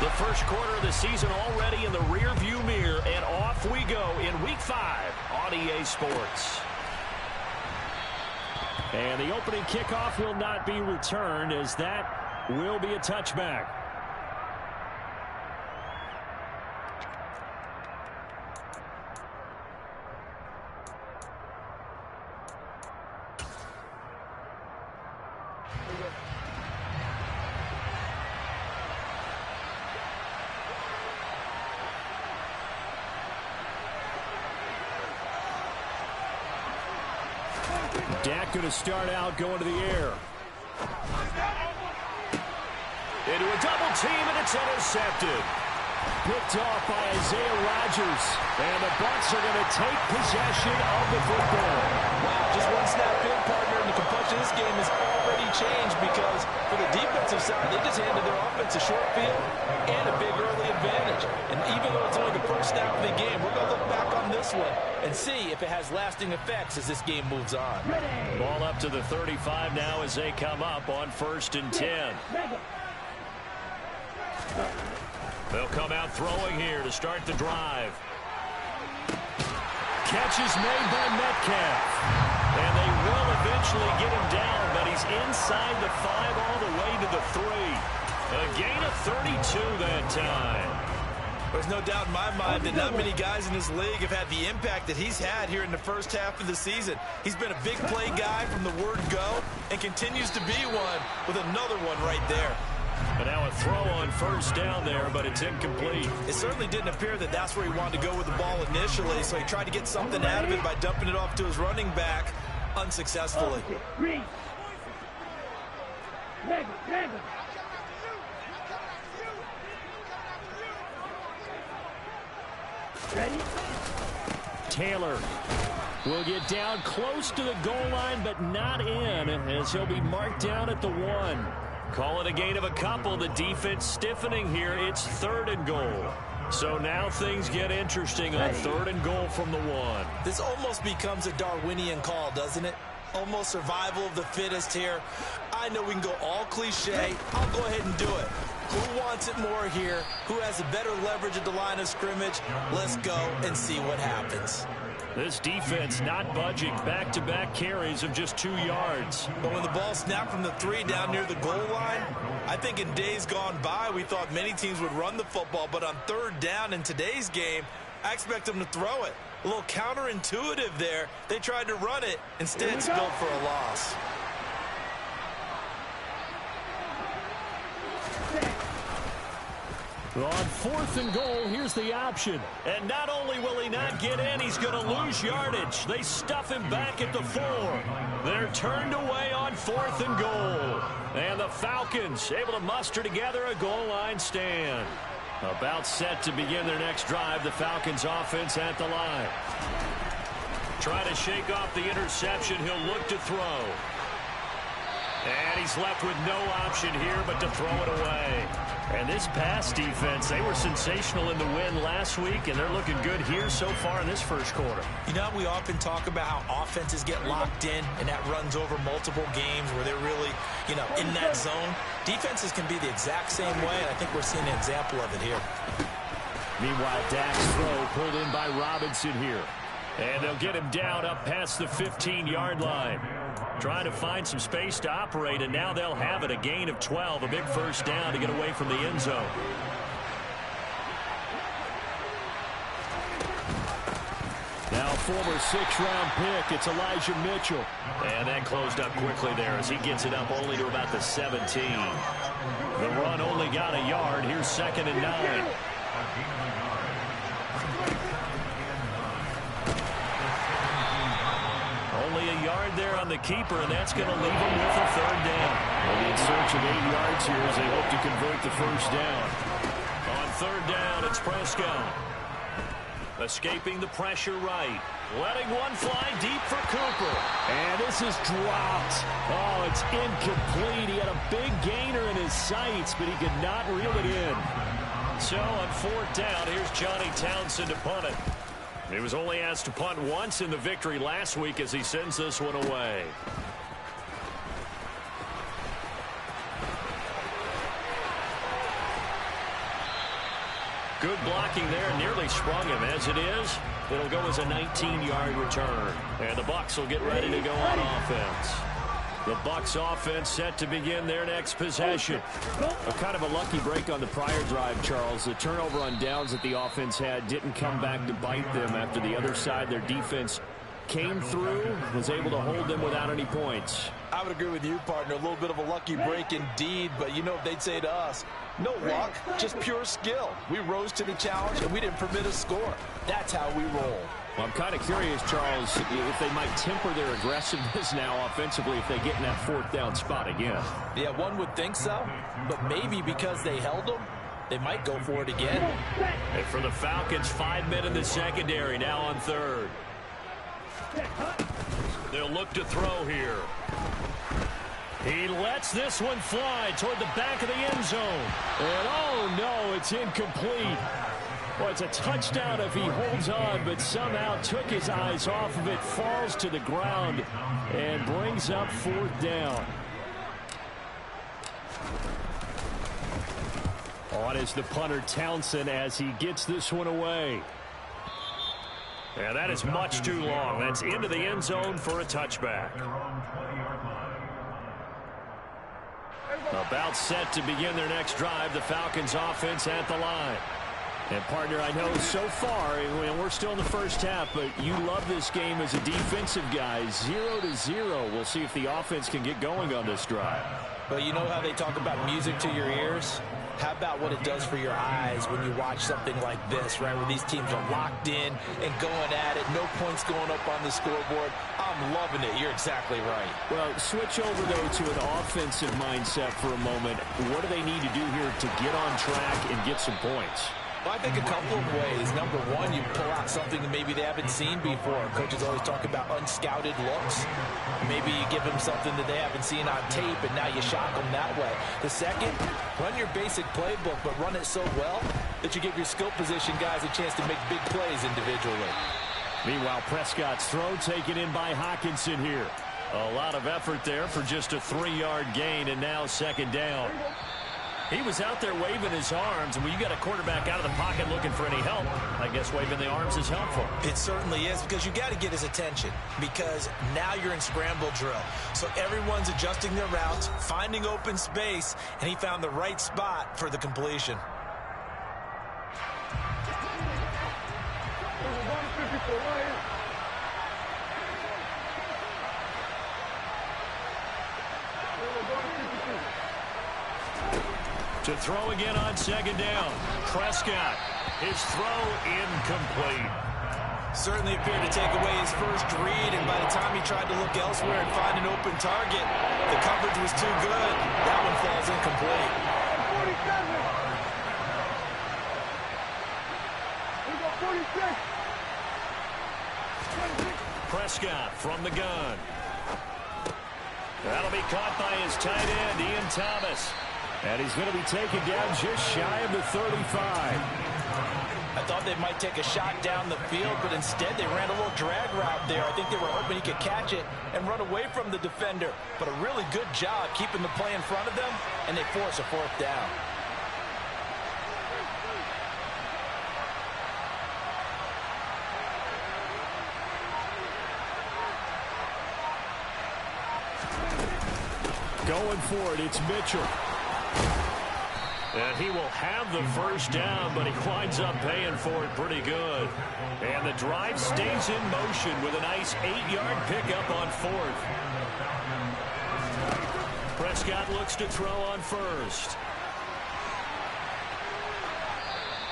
The first quarter of the season already in the rearview mirror, and off we go in Week 5 on EA Sports. And the opening kickoff will not be returned, as that will be a touchback. Dak going to start out going to the air. Into a double team, and it's intercepted. Picked off by Isaiah Rodgers. And the Bucs are going to take possession of the football. Wow, just one snap in, partner, and the complexion of this game has already changed because for the defensive side, they just handed their offense a short field and a big early advantage. And even though it's only the first snap of the game, we're going to look back on this one and see if it has lasting effects as this game moves on. Ball up to the 35 now as they come up on 1st and 10. They'll come out throwing here to start the drive. Catch is made by Metcalf. And they will eventually get him down, but he's inside the 5 all the way to the 3. A gain of 32 that time. There's no doubt in my mind that not many guys in this league have had the impact that he's had here in the first half of the season. He's been a big play guy from the word go and continues to be one with another one right there. And now a throw on 1st down there, but it's incomplete. It certainly didn't appear that that's where he wanted to go with the ball initially, so he tried to get something out of it by dumping it off to his running back unsuccessfully. Taylor will get down close to the goal line, but not in, as he'll be marked down at the 1. Call it a gain of a couple. The defense stiffening here. It's 3rd and goal. So now things get interesting on 3rd and goal from the 1. This almost becomes a Darwinian call, doesn't it? Almost survival of the fittest here. I know we can go all cliche. I'll go ahead and do it. Who wants it more here? Who has a better leverage at the line of scrimmage? Let's go and see what happens. This defense not budging. Back-to-back carries of just 2 yards. But when the ball snapped from the 3 down near the goal line, I think in days gone by, we thought many teams would run the football. But on 3rd down in today's game, I expect them to throw it. A little counterintuitive there. They tried to run it, instead spilled for a loss. On 4th and goal, here's the option. And not only will he not get in, he's going to lose yardage. They stuff him back at the 4. They're turned away on 4th and goal. And the Falcons able to muster together a goal line stand. About set to begin their next drive, the Falcons offense at the line. Trying to shake off the interception, he'll look to throw. And he's left with no option here but to throw it away. And this pass defense, they were sensational in the win last week, and they're looking good here so far in this first quarter. You know, we often talk about how offenses get locked in, and that runs over multiple games where they're really, in that zone. Defenses can be the exact same way, and I think we're seeing an example of it here. Meanwhile, Dak's throw pulled in by Robinson here. And they'll get him down up past the 15-yard line. Trying to find some space to operate, and now they'll have it. A gain of 12, a big first down to get away from the end zone. Now former 6th-round pick, it's Elijah Mitchell. And that closed up quickly there as he gets it up only to about the 17. The run only got a yard. Here's 2nd and 9. Only a yard there on the keeper, and that's going to leave him with a 3rd down. They'll be in search of 8 yards here as they hope to convert the first down. On 3rd down, it's Prescott. Escaping the pressure right. Letting one fly deep for Cooper. And this is dropped. Oh, it's incomplete. He had a big gainer in his sights, but he could not reel it in. So on 4th down, here's Johnny Townsend to punt it. He was only asked to punt once in the victory last week as he sends this one away. Good blocking there, nearly sprung him. As it is, it'll go as a 19-yard return. And the Bucs will get ready to go on offense. The Bucs offense set to begin their next possession. A kind of a lucky break on the prior drive, Charles. The turnover on downs that the offense had didn't come back to bite them after the other side. Their defense came through, was able to hold them without any points. I would agree with you, partner. A little bit of a lucky break indeed, but you know what they'd say to us? No luck, just pure skill. We rose to the challenge, and we didn't permit a score. That's how we roll. Well, I'm kind of curious, Charles, if they might temper their aggressiveness now offensively if they get in that fourth down spot again. Yeah, one would think so, but maybe because they held them, they might go for it again. And for the Falcons, 5 men in the secondary, now on third. They'll look to throw here. He lets this one fly toward the back of the end zone. And oh no, it's incomplete. Well, it's a touchdown if he holds on, but somehow took his eyes off of it, falls to the ground, and brings up fourth down. On is the punter Townsend as he gets this one away. And that is much too long. That's into the end zone for a touchback. About set to begin their next drive, the Falcons offense at the line. And, partner, I know so far, we're still in the first half, but you love this game as a defensive guy. 0-0. We'll see if the offense can get going on this drive. But you know how they talk about music to your ears? How about what it does for your eyes when you watch something like this, right, where these teams are locked in and going at it, no points going up on the scoreboard? I'm loving it. You're exactly right. Well, switch over, though, to an offensive mindset for a moment. What do they need to do here to get on track and get some points? Well, I think a couple of ways. Number one, you pull out something that maybe they haven't seen before. Coaches always talk about unscouted looks. Maybe you give them something that they haven't seen on tape, and now you shock them that way. The second, run your basic playbook, but run it so well that you give your skill position guys a chance to make big plays individually. Meanwhile, Prescott's throw taken in by Hockenson here. A lot of effort there for just a 3-yard gain, and now second down. He was out there waving his arms, and when you got a quarterback out of the pocket looking for any help, I guess waving the arms is helpful. It certainly is, because you got to get his attention, because now you're in scramble drill. So everyone's adjusting their routes, finding open space, and he found the right spot for the completion. To throw again on second down. Prescott, his throw incomplete. Certainly appeared to take away his first read, and by the time he tried to look elsewhere and find an open target, the coverage was too good. That one falls incomplete. 46. Prescott from the gun. That'll be caught by his tight end, Ian Thomas. And he's going to be taken down just shy of the 35. I thought they might take a shot down the field, but instead they ran a little drag route there. I think they were hoping he could catch it and run away from the defender. But a really good job keeping the play in front of them, and they force a fourth down. Going for it, it's Mitchell. And he will have the first down, but he winds up paying for it pretty good. And the drive stays in motion with a nice 8-yard pickup on fourth. Prescott looks to throw on first.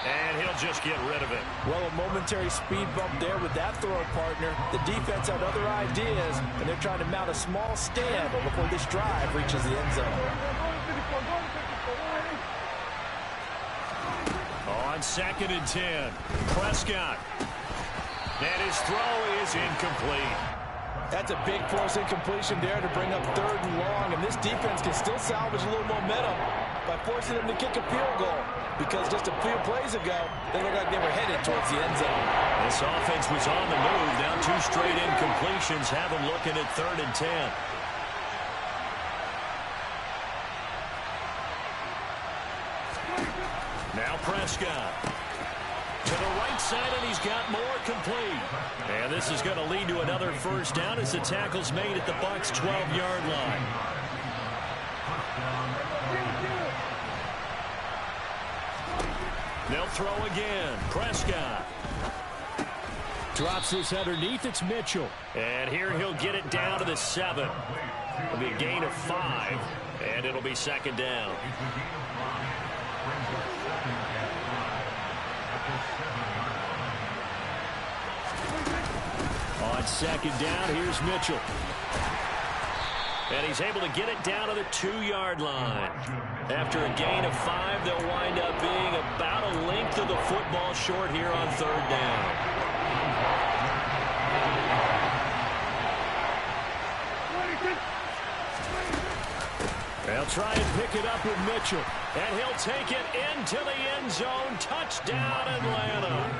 And he'll just get rid of it. Well, a momentary speed bump there with that throw, partner. The defense had other ideas, and they're trying to mount a small stand before this drive reaches the end zone. On 2nd and 10, Prescott. And his throw is incomplete. That's a big force incompletion there to bring up 3rd and long, and this defense can still salvage a little momentum by forcing them to kick a field goal, because just a few plays ago, they looked like they were headed towards the end zone. This offense was on the move. Now 2 straight incompletions have them looking at 3rd and 10. Now Prescott. To the right side, and he's got more complete. And this is going to lead to another first down as the tackle's made at the Bucs' 12-yard line. They'll throw again. Prescott. Drops this underneath. It's Mitchell. And here he'll get it down to the 7. It'll be a gain of 5, and it'll be second down. On second down, here's Mitchell. And he's able to get it down to the 2-yard line. After a gain of 5, they'll wind up being about a length of the football short here on third down. They'll try and pick it up with Mitchell. And he'll take it into the end zone. Touchdown, Atlanta.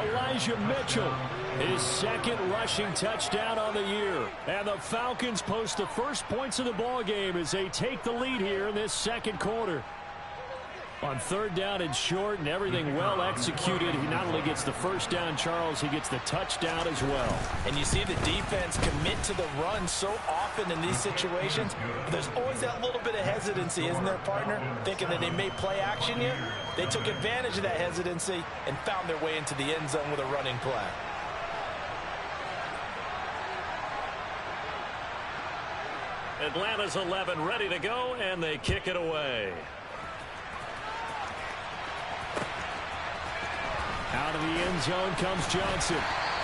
Elijah Mitchell, his second rushing touchdown on the year. And the Falcons post the first points of the ball game as they take the lead here in this second quarter. On third down and short and everything well executed, he not only gets the first down, Charles, he gets the touchdown as well. And you see the defense commit to the run so often in these situations. There's always that little bit of hesitancy, isn't there, partner? Thinking that they may play action you. They took advantage of that hesitancy and found their way into the end zone with a running play. Atlanta's 11 ready to go, and they kick it away. Out of the end zone comes Johnson.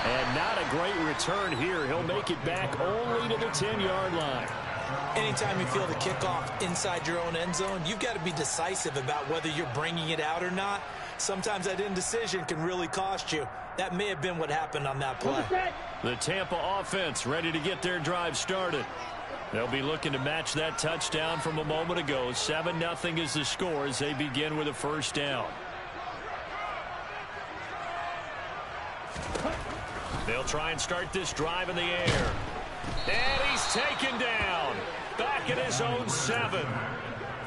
And not a great return here. He'll make it back only to the 10-yard line. Anytime you feel the kickoff inside your own end zone, you've got to be decisive about whether you're bringing it out or not. Sometimes that indecision can really cost you. That may have been what happened on that play. The Tampa offense ready to get their drive started. They'll be looking to match that touchdown from a moment ago. 7-0 is the score as they begin with a first down. They'll try and start this drive in the air. And he's taken down. Back at his own 7.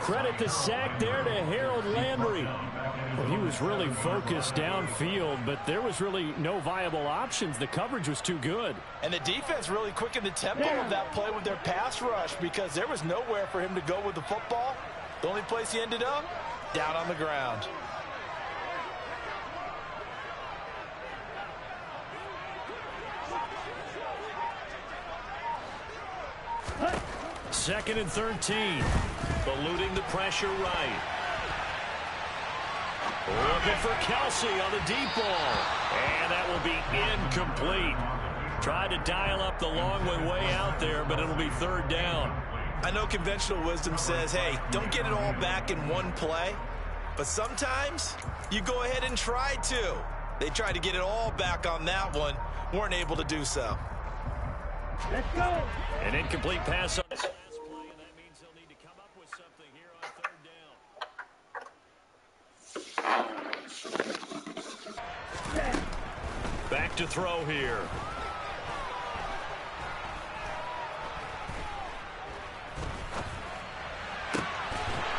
Credit the sack there to Harold Landry. Well, he was really focused downfield, but there was really no viable options. The coverage was too good. And the defense really quickened the tempo of that play with their pass rush because there was nowhere for him to go with the football. The only place he ended up, down on the ground. Second and 13. Eluding the pressure right. Looking for Kelsey on the deep ball. And that will be incomplete. Tried to dial up the long one way out there, but it'll be third down. I know conventional wisdom says, hey, don't get it all back in one play. But sometimes you go ahead and try to. They tried to get it all back on that one. Weren't able to do so. Let's go. An incomplete pass on this last play, and that means they'll need to come up with something here on third down. Back to throw here.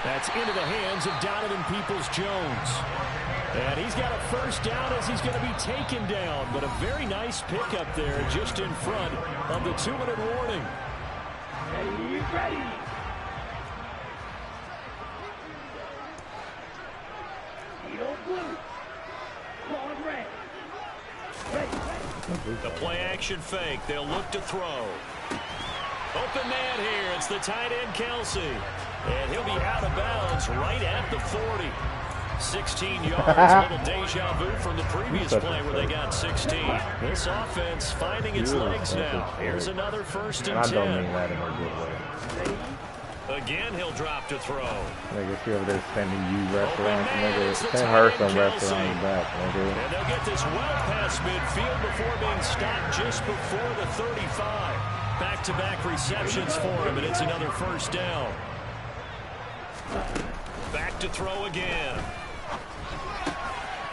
That's into the hands of Donovan Peoples-Jones. And he's got a first down as he's going to be taken down. But a very nice pickup there just in front of the 2-minute warning. Ready. The play action fake. They'll look to throw. Open man here. It's the tight end Kelsey. And he'll be out of bounds right at the 40. 16 yards, a little deja vu from the previous play where they got 16. This offense finding its legs now. Here's another first and 10. I don't mean that in a good way. Again, he'll drop to throw. Nigga, you over there sending you restaurants, nigga. Send her some restaurants back, nigga. And they'll get this well past midfield before being stopped just before the 35. Back-to-back receptions for him, and it's another first down. Back to throw again.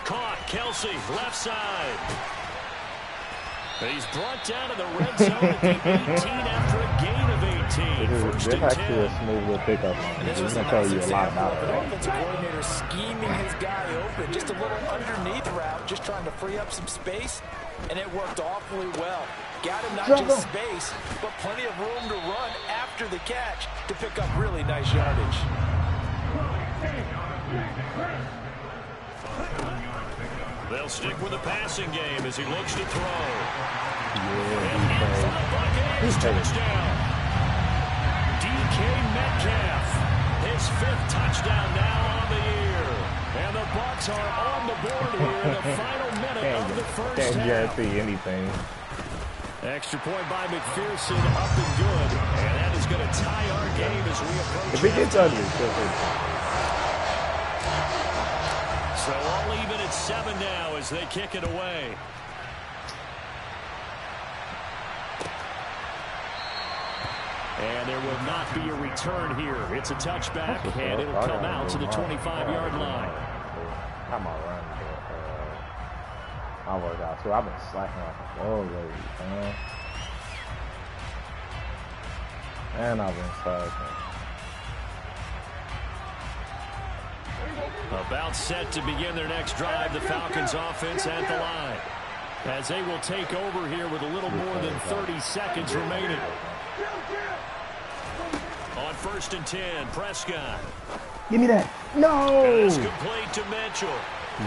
Caught, Kelsey, left side. He's brought down to the red zone at the 18 after a gain of First This and actually 10. a smooth little pickup. This was It's a gonna tell nice you a lot example about of an it. offensive coordinator scheming his guy open. Just a little underneath route, just trying to free up some space, and it worked awfully well. Got him not just space, but plenty of room to run after the catch to pick up really nice yardage. They'll stick with the passing game as he looks to throw. He's Touchdown. DK Metcalf. His 5th touchdown now on the year. And the Bucs are on the board here in the final minute of the first half. Can't guarantee anything. Extra point by McPherson, up and good. And that is going to tie our game as we approach. If it gets ugly, so all even at 7 now as they kick it away. And there will not be a return here. It's a touchback, and it'll come out to the 25-yard line. I'm all right. I work out too. I've been slacking like a dog lately, man. And I've been slacking. About set to begin their next drive, the Falcons offense at the line. As they will take over here with a little more than 30 seconds remaining. On 1st and 10, Prescott. Give me that. No! It's complete to Mitchell.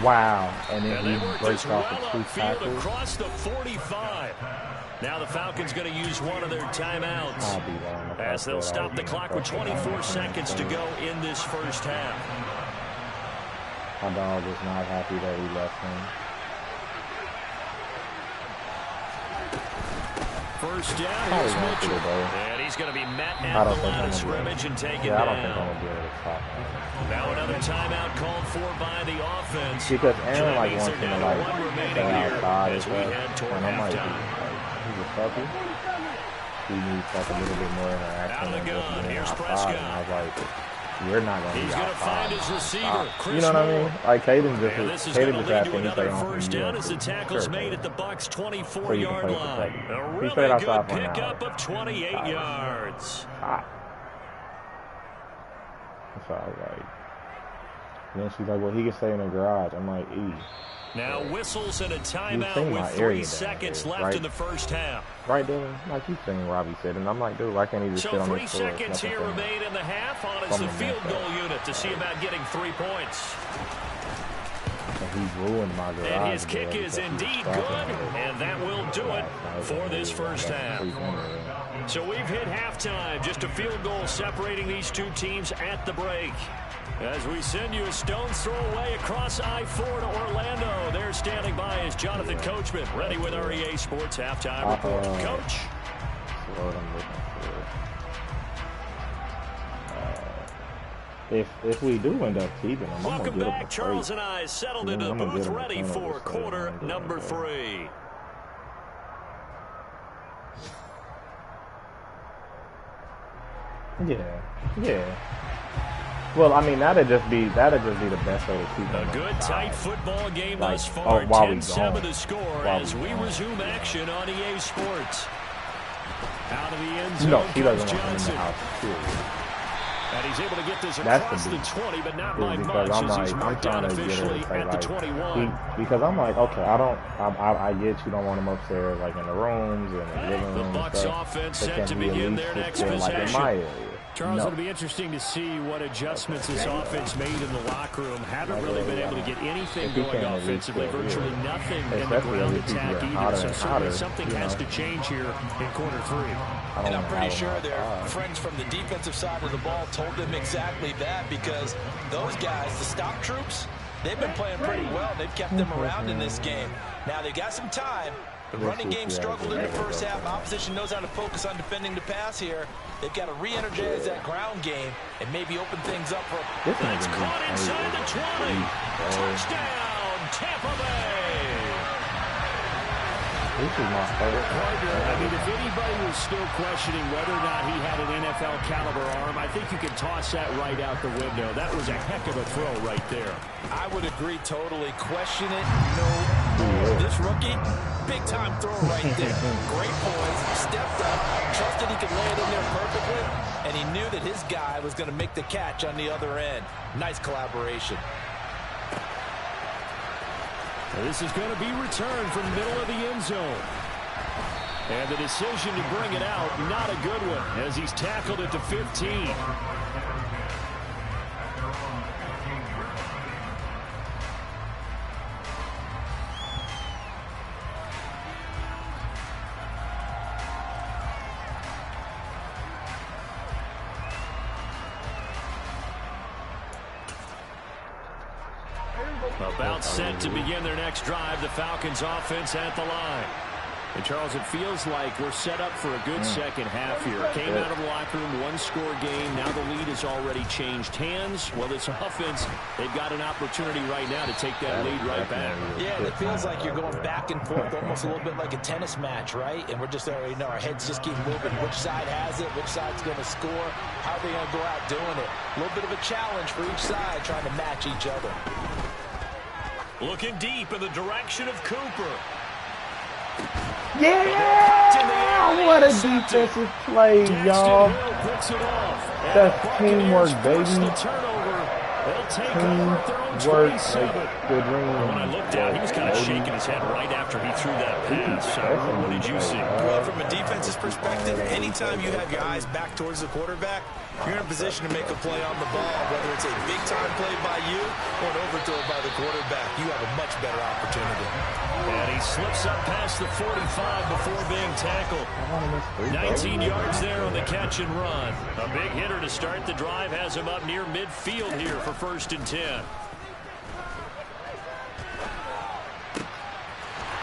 Wow. And then And he they worked breaks this off well the 2 upfield tackles. across the 45. Now the Falcons going to use one of their timeouts. I'll be wrong if I As they'll said I stop was the being clock with frustrated. 24 seconds to go in this first half. My dog is not happy that we left him. First down, Probably here's won't do Mitchell. it, though. And he's going to be met I at don't the think line I'm of gonna be scrimmage and taken Yeah, I don't think I'm down. gonna be able to stop him. Now another timeout called for by the offense. Because Aaron like Giants wants are him to down to like one stay remaining here outside and as we stuff. head toward And I'm like, halftime. he's a puppy. He needs like a little bit more interaction Out of the than just gun. being Here's outside. Prescott. And I was like, you're not gonna He's be going to outside. find his receiver, Stop. Chris You know what I mean? Moore. Like Caden And this just is going to Caden just lead asked to me to another play on first from down as the USC. tackle's Sure, made man. at the Bucs' So you can 24-yard play for line. second. A He really stayed outside good for an hour. pickup of 28 yards. Hot. So I was like, and then she's like, well, he can stay in the garage. I'm like, Now whistles and a seen timeout my with 3 area down seconds there, left right? in the first half. right there, like you saying, Robbie said. And I'm like, dude, why can't he just So sit on 3 this floor? seconds Nothing here for him. remain in the half on as the field goal unit to see about getting 3 points. And he ruined my garage. And his there kick is because he was indeed scratching good, it. and that will do it for this first half. So we've hit halftime, just a field goal separating these two teams at the break. As we send you a stone's throw away across I-4 to Orlando. There standing by is Jonathan Coachman, ready with our EA Sports Halftime Report. Coach. If we do end up keeping him, I'm Welcome gonna get back. him Charles and I settled into the I'm gonna booth, get him a ready ton of for respect. quarter I'm gonna number get him 3. Yeah. Well, I mean, that'd just be the best way to keep him. A good tight football game Like, thus far. while we 10-7 gone. the score While as we we gone. resume action on EA Sports. Out of the end zone No, he comes doesn't want him in the Johnson. house. Period. And he's able to get this That's across the the beat. 20, but not Is by because much I'm as he's like, I'm marked trying down to get her officially to say, at the like, 21. because I'm like, okay, I get you don't want him upstairs, like in the rooms and the living The room and Bucs stuff. offense But set can to he at begin least their just next feel like in possession. my area? Charles, No. it'll be interesting to see what adjustments this offense made in the locker room. Haven't really been able to get anything If he going can't at least offensively. get Virtually here. nothing in the Especially ground as it keeps attack getting either. hotter So and certainly hotter, something you has know. to change here in quarter 3. And I'm pretty have sure him their outside. friends from the defensive side of the ball told them exactly that, because those guys, the stop troops, they've been playing pretty well. They've kept them around in this game. Now they got some time. The running game struggled in the first half. Opposition knows how to focus on defending the pass here. They've got to re-energize that ground game and maybe open things up for. That's caught inside the 20. Touchdown, Tampa Bay. This is my favorite. I mean, if anybody was still questioning whether or not he had an NFL caliber arm, I think you can toss that right out the window. That was a heck of a throw right there. I would agree totally. Question it, no. This rookie, big-time throw right there. Great poise, stepped up, trusted he could lay it in there perfectly, and he knew that his guy was going to make the catch on the other end. Nice collaboration. This is going to be returned from the middle of the end zone. And the decision to bring it out, not a good one, as he's tackled at the 15. About set to begin their next drive, the Falcons offense at the line. And Charles, it feels like we're set up for a good second half here. Came out of the locker room, one-score game. Now the lead has already changed hands. Well, this offense, they've got an opportunity right now to take that lead right back. Yeah, it feels like you're going back and forth, almost a little bit like a tennis match, right? And we're just already know our heads just keep moving. Which side has it? Which side's going to score? How are they going to go out doing it? A little bit of a challenge for each side, trying to match each other. Looking deep in the direction of Cooper. Yeah! What a defensive play, y'all. That's teamwork, baby. Teamwork makes the dream. When I looked down, he was kind of shaking his head right after he threw that pass. What did you see? Well, from a defense's perspective, anytime you have your eyes back towards the quarterback, you're in a position to make a play on the ball, whether it's a big-time play by you or an overthrow by the quarterback. You have a much better opportunity. And he slips up past the 45 before being tackled. 19 yards there on the catch and run. A big hitter to start the drive has him up near midfield here for 1st and 10.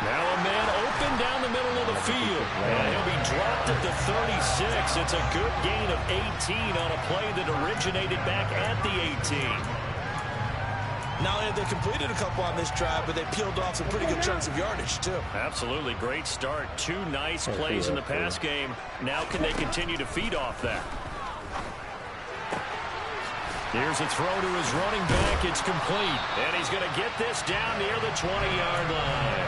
Now a man open down the middle of the field. And he'll be dropped at the 36. It's a good gain of 18 on a play that originated back at the 18. Not only have they completed a couple on this drive, but they peeled off some pretty good chunks of yardage, too. Absolutely. Great start. 2 nice plays in the pass game. Now can they continue to feed off that? Here's a throw to his running back. It's complete. And he's going to get this down near the 20-yard line.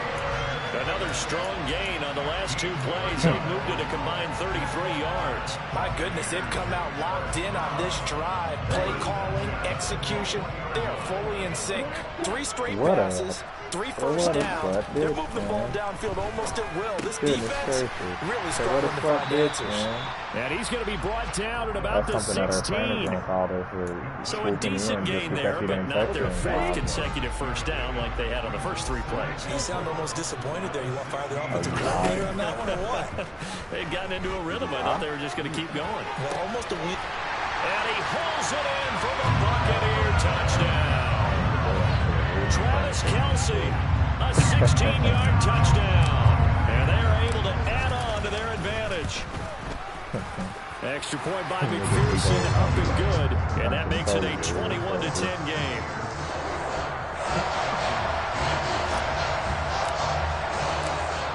Another strong gain on the last 2 plays. They've moved it a combined 33 yards. My goodness, they've come out locked in on this drive. Play calling, execution, they are fully in sync. 3 straight passes, 3 first down. They're moving the ball downfield almost at will. This defense really struggling to find answers. And he's going to be brought down at about the 16. So a decent gain there, but not their 4th consecutive first down like they had on the first 3 plays. You sound almost disappointed there. You want to fire the offensive coordinator on that one or what? They'd gotten into a rhythm. I thought they were just going to keep going. Well, almost a week. And he pulls it in for the Buccaneer touchdown. Travis Kelce, a 16-yard touchdown. And they're able to add on to their advantage. Extra point by McPherson, up and good. And that makes it a 21-10 game.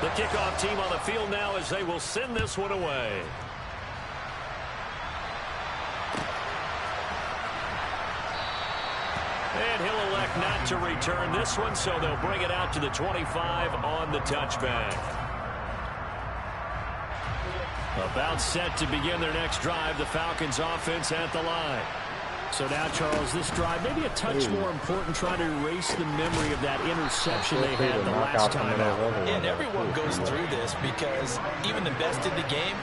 The kickoff team on the field now as they will send this one away. And he'll elect not to return this one, so they'll bring it out to the 25 on the touchback. About set to begin their next drive, the Falcons offense at the line. So now, Charles, this drive maybe a touch more important, trying to erase the memory of that interception they had the last time out. And everyone goes through this because even the best in the game,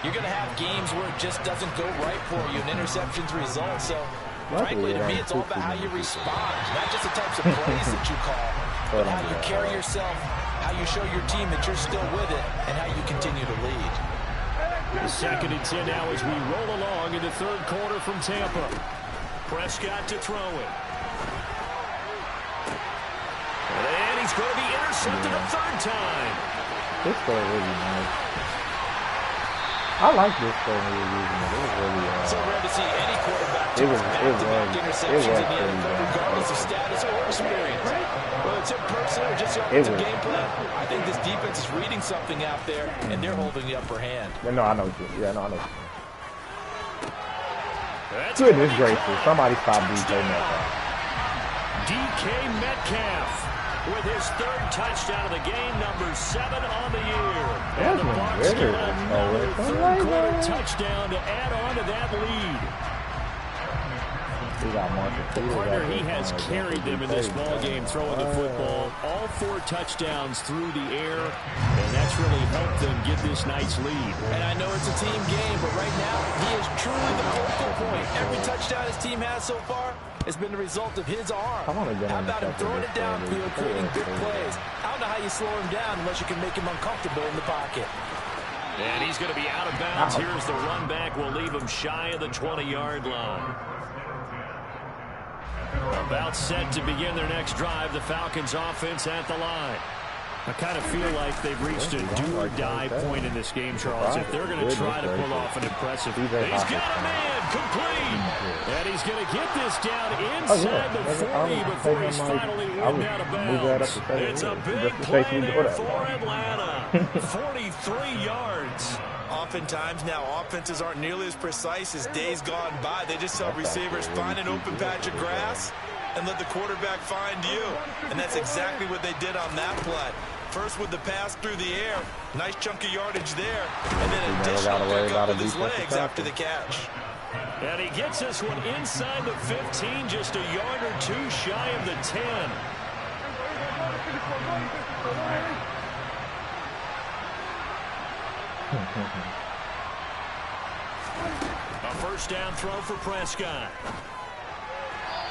you're going to have games where it just doesn't go right for you. An interception's result. So, frankly, to me, it's all about how you respond. Not just the types of plays that you call, but how you carry yourself, how you show your team that you're still with it, and how you continue to lead. The 2nd and 10 now as we roll along in the 3rd quarter from Tampa. Prescott to throw it. And he's going to be intercepted a 3rd time. This play really nice. I like this play when we were using it. It was really so rare to see any quarterback toss back-to-back interceptions in the NFL, regardless of status or experience. Whether it's him personally or just the offensive game plan, I think this defense is reading something out there, and they're holding the upper hand. No, I know what you. Yeah, no, I know. Goodness gracious! Somebody stop DK Metcalf. DK Metcalf with his third touchdown of the game, number 7 on the year. And the Bucs get another third-quarter touchdown to add on to that lead. Partner, he has carried them in this ball game, throwing the football. All 4 touchdowns through the air, and that's really helped them get this nice lead. And I know it's a team game, but right now, he is truly the focal point. Every touchdown his team has so far has been the result of his arm. How about him throwing it downfield, creating big plays? I don't know how you slow him down unless you can make him uncomfortable in the pocket. And he's going to be out of bounds. Here's the run back. We'll leave him shy of the 20-yard line. About set to begin their next drive, the Falcons offense at the line. I kind of feel like they've reached a do-or-die point in this game, Charles. If they're going to try to pull off an impressive... He's got a man complete. And he's going to get this down inside the 40 before he's finally run out of bounds. It's a big play there for Atlanta. 43 yards. Oftentimes now, offenses aren't nearly as precise as days gone by. They just tell receivers, find an open patch of grass and let the quarterback find you. And that's exactly what they did on that play. First with the pass through the air, nice chunk of yardage there, and then additional pickup with his legs after the catch. And he gets this one inside the 15, just a yard or 2 shy of the 10. A first down throw for Prescott.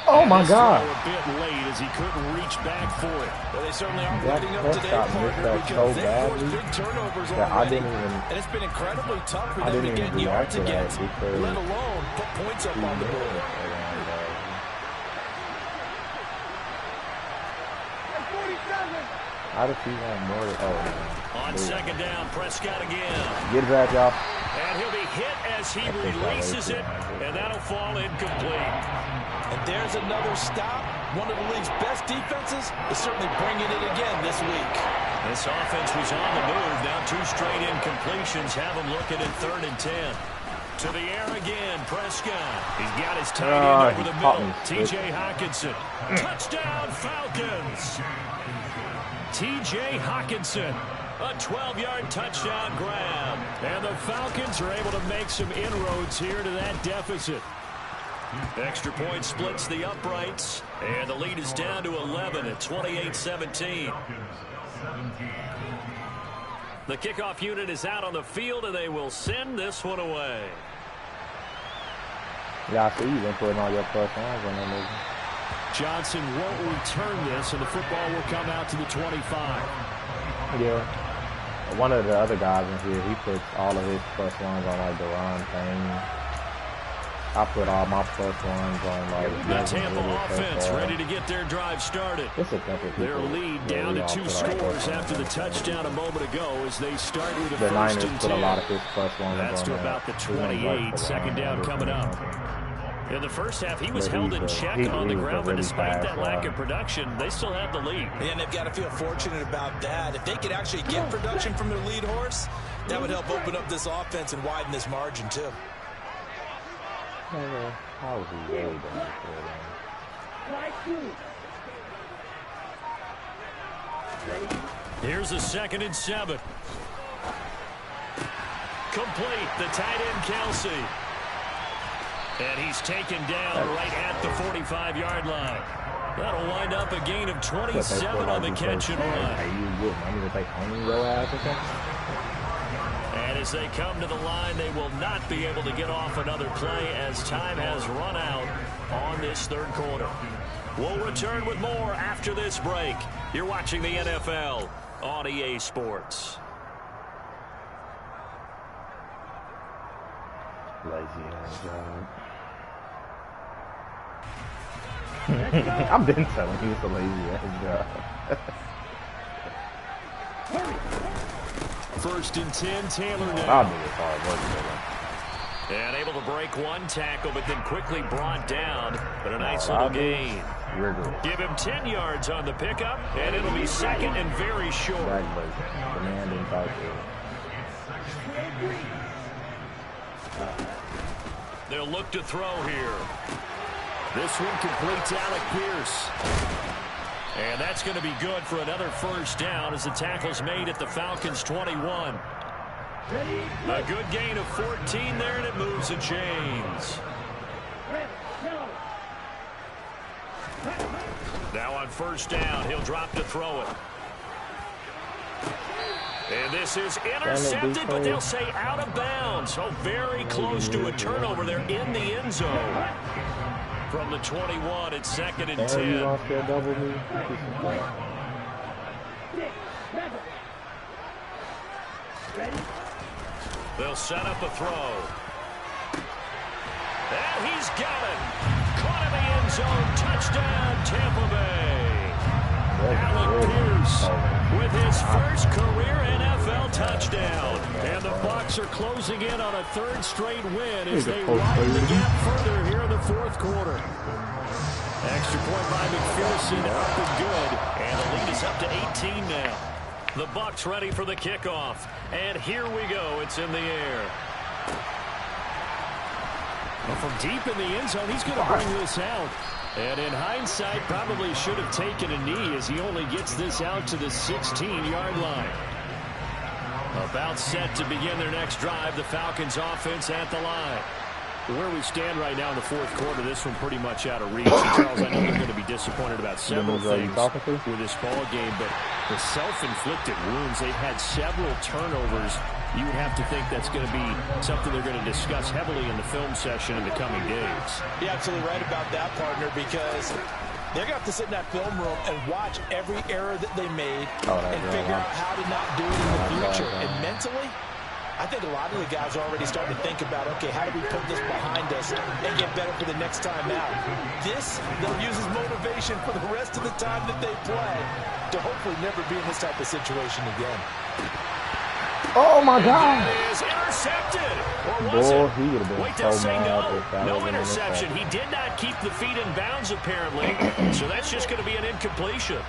Oh my God! A bit late as he couldn't reach back for it. Well, they certainly aren't letting up today, partner, because they forced big turnovers already. And it's been incredibly tough for them to get yards against, let alone put points up on the board. How does he want more? On second down, Prescott again. Get it back, y'all. And he'll be hit as he releases it, and that'll fall incomplete. And there's another stop. One of the league's best defenses is certainly bringing it again this week. This offense was on the move. Now 2 straight incompletions have them looking at 3rd and 10. To the air again, Prescott. He's got his tight end over the middle. T.J. Hockenson. Touchdown, Falcons. T.J. Hockenson. A 12-yard touchdown grab. And the Falcons are able to make some inroads here to that deficit. Extra point splits the uprights, and the lead is down to 11 at 28-17. The kickoff unit is out on the field, and they will send this one away. Yeah, I see you've been putting all your first lines on that movie. Johnson won't return this, and the football will come out to the 25. Yeah. One of the other guys in here, he puts all of his first lines on like the Ron Payne. I put all my first ones on like the Tampa offense ready to get their drive started. Their lead down to 2 scores after the touchdown a moment ago as they start with a 1st and 10. That's to about the 28. Second down coming up. In the first half, he was held in check on the ground, but despite that lack of production, they still have the lead. And they've got to feel fortunate about that. If they could actually get production from their lead horse, that would help open up this offense and widen this margin too. How is he really doing Here's a 2nd and 7. Complete. The tight end, Kelsey. And he's taken down right at the 45-yard line. That'll wind up a gain of 27 on the catch and run. And as they come to the line, they will not be able to get off another play as time has run out on this 3rd quarter. We'll return with more after this break. You're watching the NFL on EA Sports. Lazy ass job. I've been telling you it's a lazy ass job. 1st and 10, Taylor now. I'll do this hard work, And able to break one tackle, but then quickly brought down. But a nice little gain. Give him 10 yards on the pickup, and it'll be second and very short. They'll look to throw here. This one completes Alec Pierce. And that's going to be good for another first down as the tackle's made at the Falcons' 21. A good gain of 14 there, and it moves the chains. Now on first down, he'll drop to throw it. And this is intercepted, but they'll say out of bounds. So very close to a turnover there in the end zone. From the 21, it's second and 10. They'll set up a throw. And he's got it. Caught in the end zone. Touchdown, Tampa Bay. Alec Pierce with his first career NFL touchdown. And the Bucs are closing in on a third straight win as they widen the gap further here in the fourth quarter. Extra point by McPherson, up and good. And the lead is up to 18 now. The Bucs ready for the kickoff. And here we go. It's in the air. Well, from deep in the end zone, he's going to bring this out. And in hindsight, probably should have taken a knee as he only gets this out to the 16-yard line. About set to begin their next drive, the Falcons offense at the line. Where we stand right now in the fourth quarter, this one pretty much out of reach. And Charles, I know they're going to be disappointed about several things with this ball game, but the self-inflicted wounds, they've had several turnovers. You would have to think that's going to be something they're going to discuss heavily in the film session in the coming days. You're absolutely right about that, partner, because they're going to have to sit in that film room and watch every error that they made and figure out how to not do it in the future. And mentally, I think a lot of the guys are already starting to think about, okay, how do we put this behind us and get better for the next time out? This, they'll use as motivation for the rest of the time that they play to hopefully never be in this type of situation again. Oh, my God. It is intercepted. Or was it? He would have been Wait, so say mad. no interception. He did not keep the feet in bounds, apparently. So that's just going to be an incompletion.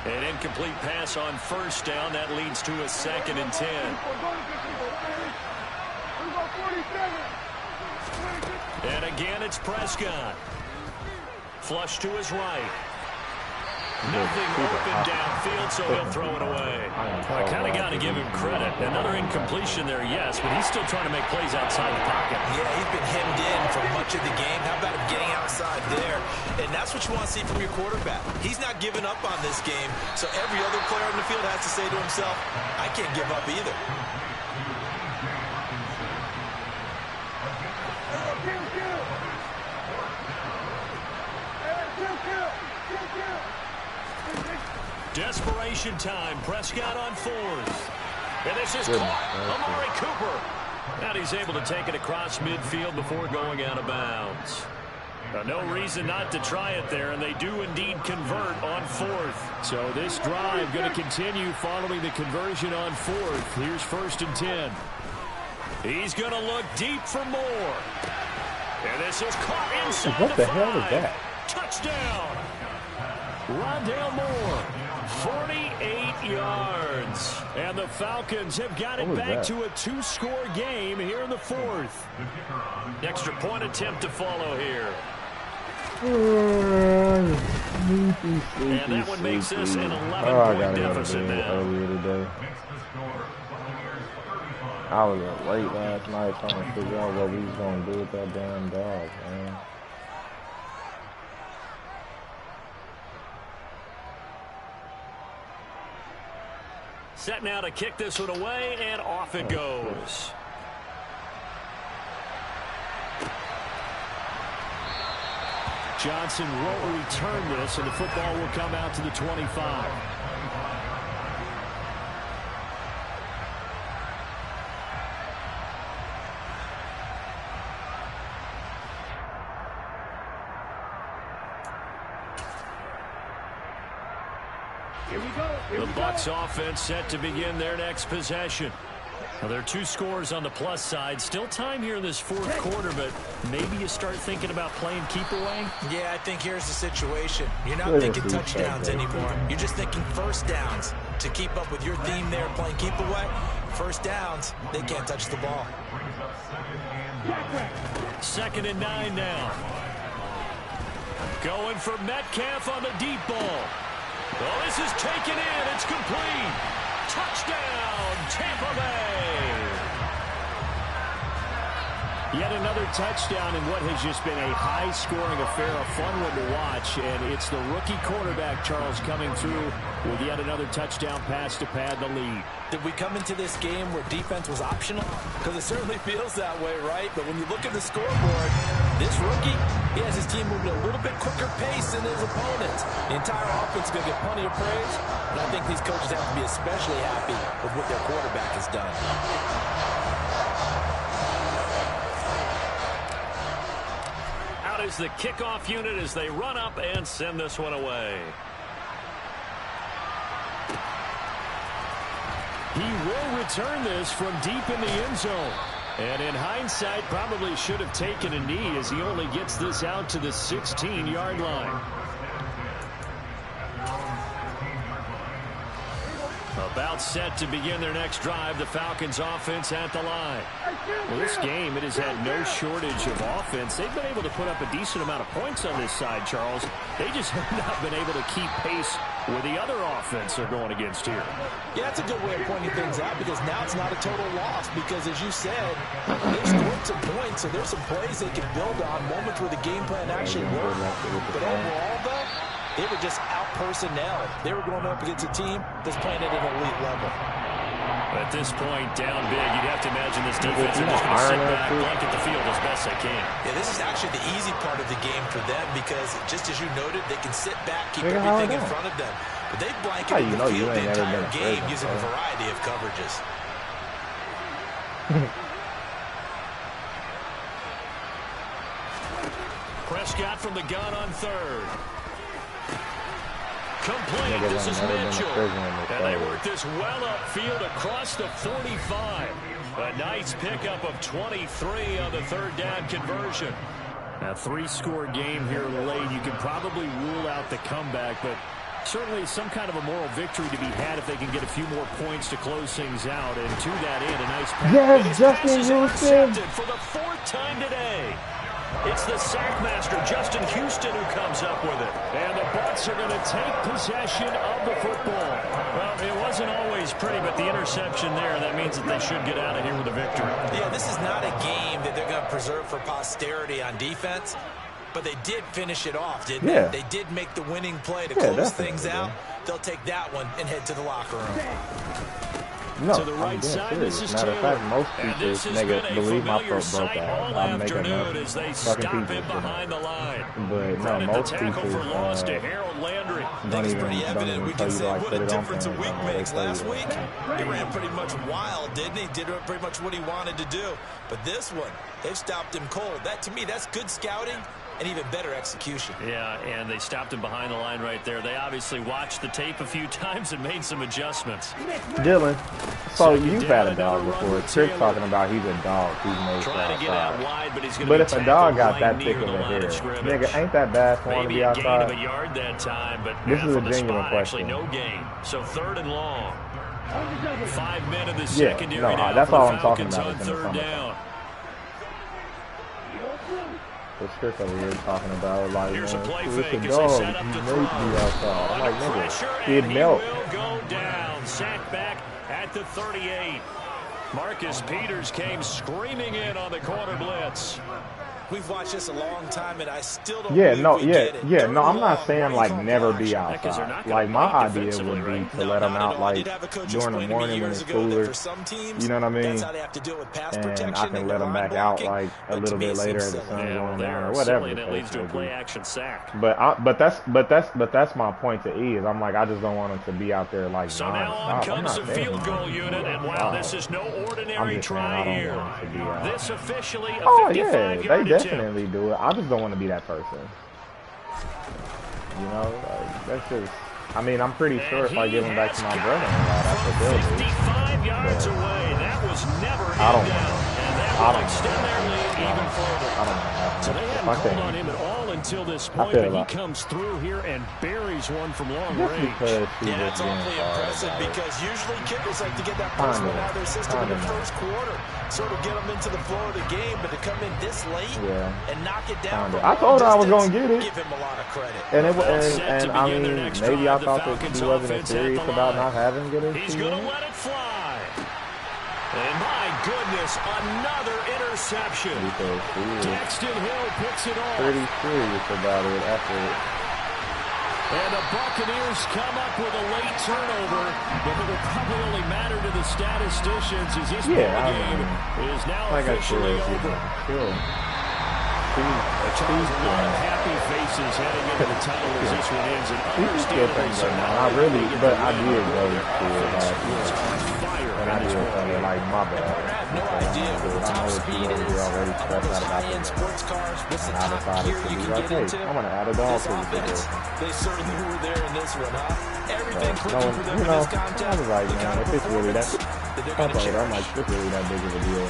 An incomplete pass on first down. That leads to a second and 10. And again, it's Prescott. Flush to his right. Nothing open downfield, so he'll throw it away. I kind of got to give him credit. Another incompletion there, yes, but he's still trying to make plays outside the pocket. Yeah, he's been hemmed in for much of the game. How about him getting outside there? And that's what you want to see from your quarterback. He's not giving up on this game, so every other player on the field has to say to himself, I can't give up either. Desperation time. Prescott on fourth. And this is caught. Amari Cooper. And he's able to take it across midfield before going out of bounds. No reason not to try it there, and they do indeed convert on fourth. So this drive going to continue following the conversion on fourth. Here's first and 10. He's going to look deep for more. And this is caught inside What the 5. hell is that? Touchdown. Rondale Moore. 48 yards. And the Falcons have got it back to a 2-score game here in the fourth. Extra point attempt to follow here. And that one makes this an 11-point deficit now. I was up late last night trying to figure out what we was going to do with that damn dog, man. Set now to kick this one away, and off it goes. Johnson won't return this, and the football will come out to the 25. The Bucs offense set to begin their next possession. Well, there are 2 scores on the plus side. Still time here in this 4th quarter, but maybe you start thinking about playing keep away? Yeah, I think here's the situation. You're not thinking touchdowns anymore. You're just thinking first downs. To keep up with your theme there, playing keep away, first downs, they can't touch the ball. 2nd and 9 now. Going for Metcalf on the deep ball. Oh, this is taken in. It's complete. Touchdown, Tampa Bay. Yet another touchdown in what has just been a high-scoring affair, a fun one to watch. And it's the rookie quarterback, Charles, coming through with yet another touchdown pass to pad the lead. Did we come into this game where defense was optional? Because it certainly feels that way, right? But when you look at the scoreboard, this rookie, he has his team moving at a little bit quicker pace than his opponents. The entire offense is going to get plenty of praise, but I think these coaches have to be especially happy with what their quarterback has done. Out is the kickoff unit as they run up and send this one away. He will return this from deep in the end zone. And in hindsight, probably should have taken a knee as he only gets this out to the 16-yard line. About set to begin their next drive, the Falcons offense at the line. Well, this game, it has had no shortage of offense. They've been able to put up a decent amount of points on this side, Charles. They just have not been able to keep pace with the other offense they're going against here. Yeah, that's a good way of pointing things out because now it's not a total loss because, as you said, they scored some points, so there's some plays they can build on, moments where the game plan actually worked. But overall, though, they were just out-personnel. They were going up against a team that's playing at an elite level. At this point, down big, you'd have to imagine this defense is just going to sit back, blanket the field as best they can. Yeah, this is actually the easy part of the game for them because, just as you noted, they can sit back, keep everything in front of them. But they've blanketed the field the entire game using a variety of coverages. Prescott from the gun on 3rd. Complete. This is Mitchell. And they work this well upfield across the 45. A nice pickup of 23 on the 3rd down conversion. A 3-score game here late. You can probably rule out the comeback, but certainly some kind of a moral victory to be had if they can get a few more points to close things out. And to that end, a nice pass. Yes, Justin Houston. For the 4th time today. It's the sackmaster, Justin Houston, who comes up with it. And the Bucs are going to take possession of the football. Well, it wasn't always pretty, but the interception there, that means that they should get out of here with a victory. Yeah, this is not a game that they're going to preserve for posterity on defense, but they did finish it off, didn't they? They did make the winning play to close things out. They'll take that one and head to the locker room. No, to the right side, this is Matter of fact, most people niggas believe my foot broke out. I'm making up as they fucking stop pieces him behind the line. But no, most people for loss to Harold Landry. don't even pretty evident. We can say like what a difference a week makes. Last week, he ran pretty much wild, didn't he? Did pretty much what he wanted to do. But this one, they've stopped him cold. That, to me, that's good scouting and even better execution. Yeah, and they stopped him behind the line right there. They obviously watched the tape a few times and made some adjustments. Dylan, so you've had a dog before. Trick's talking about he's a dog. He's made for outside. But if a dog got that thick of a hair, nigga, ain't that bad for him to be outside? Maybe a gain of a yard that time, but this is a genuine question. Actually, no gain. So 3rd and long. 5 men in the secondary now. That's for all the I'm talking Falcons about. on 3rd down. What's Chris over here talking about? Like, here's man, a play it's fake a as they dog. set up He the may throw. be outside. I'm like, nigga, he'd He melt. will go down. Sack back at the 38. Marcus Peters came screaming in on the corner blitz. We've watched this a long time, and I still don't get it. No, I'm not saying, like, never be outside. Like, my idea would be to let them out, like, during the morning when it's cooler. You know what I mean? And I can let them back out, like, a little bit later as the sun's going down or whatever. And it leads to a play-action sack. But that's my point to E is I'm like, I just don't want them to be out there, like, so now on comes the field goal unit, and wow, this is no ordinary try here. This officially a 55-yard definitely do it. I just don't want to be that person. You know, like, that's just. I mean, I'm pretty sure if I give him back to my brother-in-law, that's what they'll do. 55 yards away. That was Falcons never in I don't down, know. and that will extend their lead even further. I don't know. So they haven't called on him at all until this point, but he comes through here and buries one from long range. Yeah, it's awfully impressive because usually kickers like to get that first one out of their system in the first quarter, sort of get them into the flow of the game, but to come in this late and knock it down. I told her I was going to get it. Give him a lot of credit. And I mean, maybe I thought that he wasn't serious about not having good as he's going to let it fly. And my goodness, another interception. Daxton Hill picks it off. Pretty serious about it after it. And the Buccaneers come up with a late turnover, but it will probably only matter to the statisticians as this game is now officially over. A lot of happy faces heading into the tunnel as this one ends. I really, but I did go to it last year. And I did tell her, like, my bad. I have no idea what the top speed is. Already stressed out about high-end sports cars. What's the top gear you can get into? I'm going to add a dog to this. They certainly were there in this one, huh? Everything clicking for them in this contest. I was like, man, if it's really that, I'm like, if it's really that big of a deal.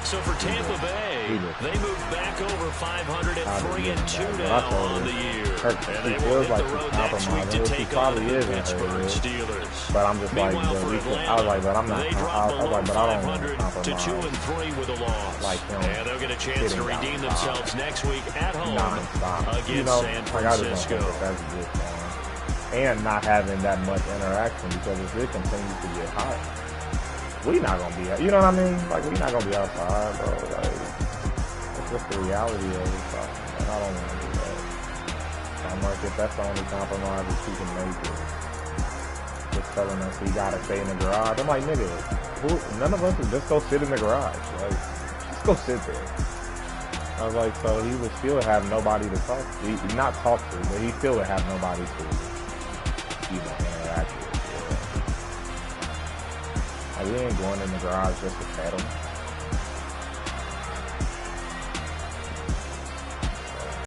So for Tampa Bay, they move back over 500 at 3-2 now on the year. And they will hit the road next week to take on the Pittsburgh Steelers. But I'm just like, meanwhile, for Atlanta, I was like, but I'm not. they drop below 500 to 2-3 with a loss. Like and they'll get a chance to redeem themselves next week at home against San Francisco. And not having that much interaction because if it continues to get hot, we not gonna be, you know what I mean? Like, we not gonna be outside, bro. Like, it's just the reality of it. So, I don't want to do that. I'm like, if that's the only compromise that you can make, it just telling us we gotta stay in the garage. I'm like, nigga, none of us would just go sit in the garage. Like, just go sit there. I was like, so he would still have nobody to talk to. Not talk to, but he still would have nobody to, you know, interact with. Like, we ain't going in the garage just to pet him.